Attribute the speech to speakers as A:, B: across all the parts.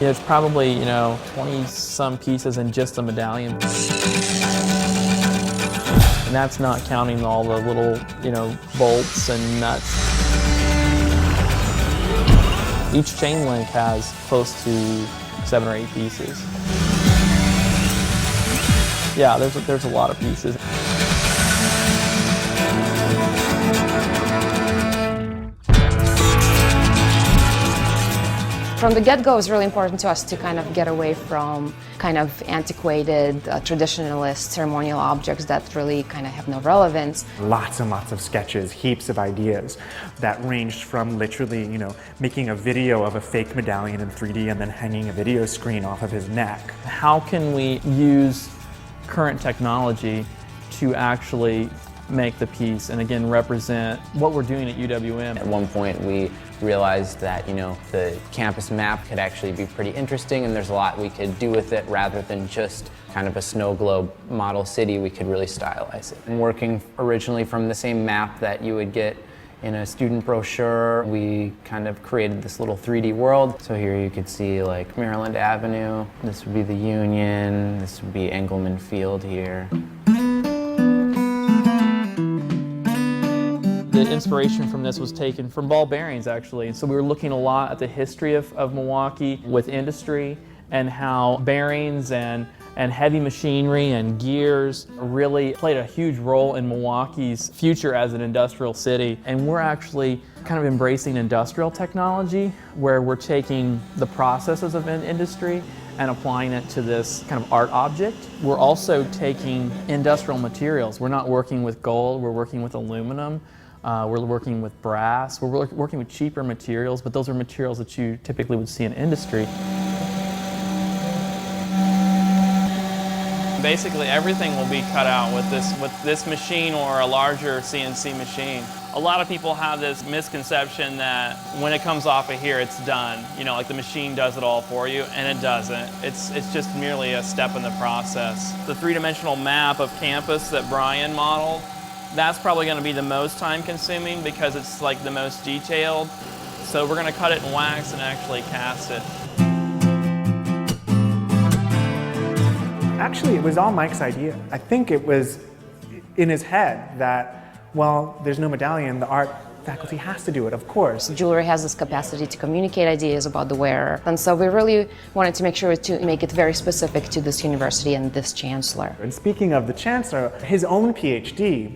A: It's probably, 20-some pieces in just the medallion. And that's not counting all the little, bolts and nuts. Each chain link has close to 7 or 8 pieces. Yeah, there's a lot of pieces.
B: From the get-go, it was really important to us to kind of get away from kind of antiquated, traditionalist ceremonial objects that really kind of have no relevance.
C: Lots and lots of sketches, heaps of ideas that ranged from literally, making a video of a fake medallion in 3D and then hanging a video screen off of his neck.
A: How can we use current technology to actually make the piece and again represent what we're doing at UWM?
D: At one point we realized that the campus map could actually be pretty interesting, and there's a lot we could do with it rather than just kind of a snow globe model city. We could really stylize it. And working originally from the same map that you would get in a student brochure, we kind of created this little 3D world. So here you could see like Maryland Avenue, this would be the Union, this would be Engelman Field here.
A: The inspiration from this was taken from ball bearings, actually. So we were looking a lot at the history of Milwaukee with industry and how bearings and heavy machinery and gears really played a huge role in Milwaukee's future as an industrial city. And we're actually kind of embracing industrial technology where we're taking the processes of industry and applying it to this kind of art object. We're also taking industrial materials. We're not working with gold, we're working with aluminum. We're working with brass, we're working with cheaper materials, but those are materials that you typically would see in industry. Basically everything will be cut out with this machine or a larger CNC machine. A lot of people have this misconception that when it comes off of here, it's done. Like the machine does it all for you, and it doesn't. It's just merely a step in the process. The three-dimensional map of campus that Brian modeled, that's probably going to be the most time-consuming because it's like the most detailed. So we're going to cut it in wax and actually cast it.
C: Actually, it was all Mike's idea. I think it was in his head that, well, there's no medallion, the art faculty has to do it, of course.
B: Jewelry has this capacity to communicate ideas about the wearer, and so we really wanted to make sure to make it very specific to this university and this chancellor.
C: And speaking of the chancellor, his own PhD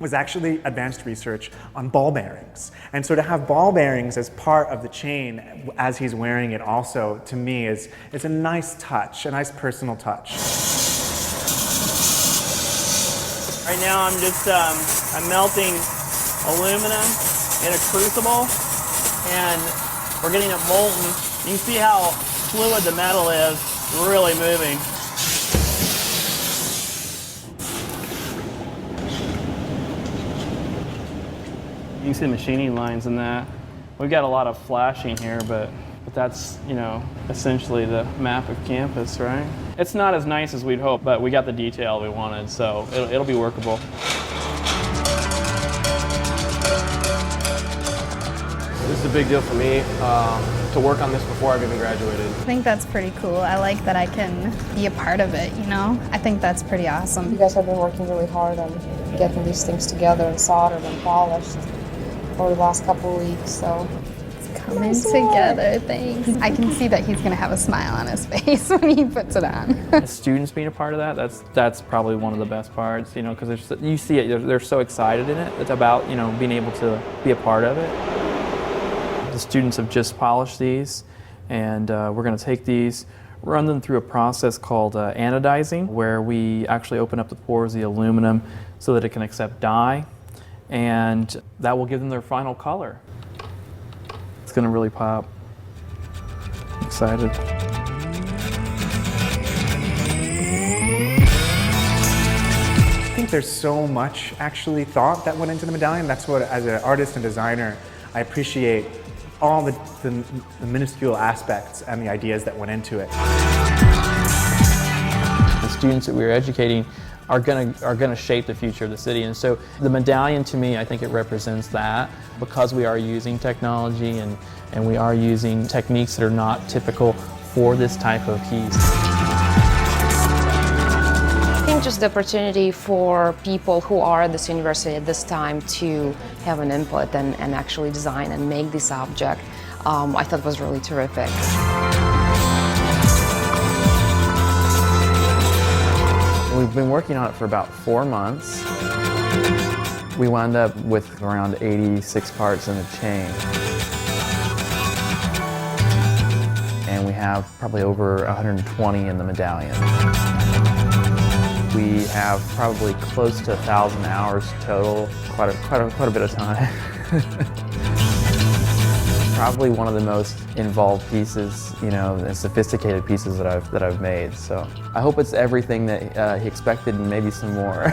C: was actually advanced research on ball bearings. And so to have ball bearings as part of the chain as he's wearing it also, to me, is a nice touch, a nice personal touch.
A: Right now I'm melting aluminum in a crucible, and we're getting it molten. You can see how fluid the metal is, really moving. You can see the machining lines in that. We've got a lot of flashing here, but that's, essentially the map of campus, right? It's not as nice as we'd hoped, but we got the detail we wanted, so it'll be workable.
E: This is a big deal for me to work on this before I've even graduated.
F: I think that's pretty cool. I like that I can be a part of it, I think that's pretty awesome.
B: You guys have been working really hard on getting these things together and soldered and polished over the last couple of weeks, so.
F: It's coming together, thanks. I can see that he's going to have a smile on his face when he puts it on.
A: The students being a part of that's probably one of the best parts, because you see it, they're so excited in it. It's about, being able to be a part of it. The students have just polished these, and we're going to take these, run them through a process called anodizing, where we actually open up the pores of the aluminum so that it can accept dye, and that will give them their final color. It's going to really pop. I'm excited.
C: I think there's so much actually thought that went into the medallion. That's what, as an artist and designer, I appreciate all the minuscule aspects and the ideas that went into it.
A: The students that we're educating are gonna shape the future of the city, and so the medallion, to me, I think it represents that, because we are using technology and we are using techniques that are not typical for this type of piece.
B: I think just the opportunity for people who are at this university at this time to have an input and actually design and make this object, I thought was really terrific.
A: We've been working on it for about 4 months. We wound up with around 86 parts in the chain. And we have probably over 120 in the medallion. We have probably close to 1,000 hours total, quite a bit of time. Probably one of the most involved pieces, you know, and sophisticated pieces that I've made. So I hope it's everything that he expected and maybe some more.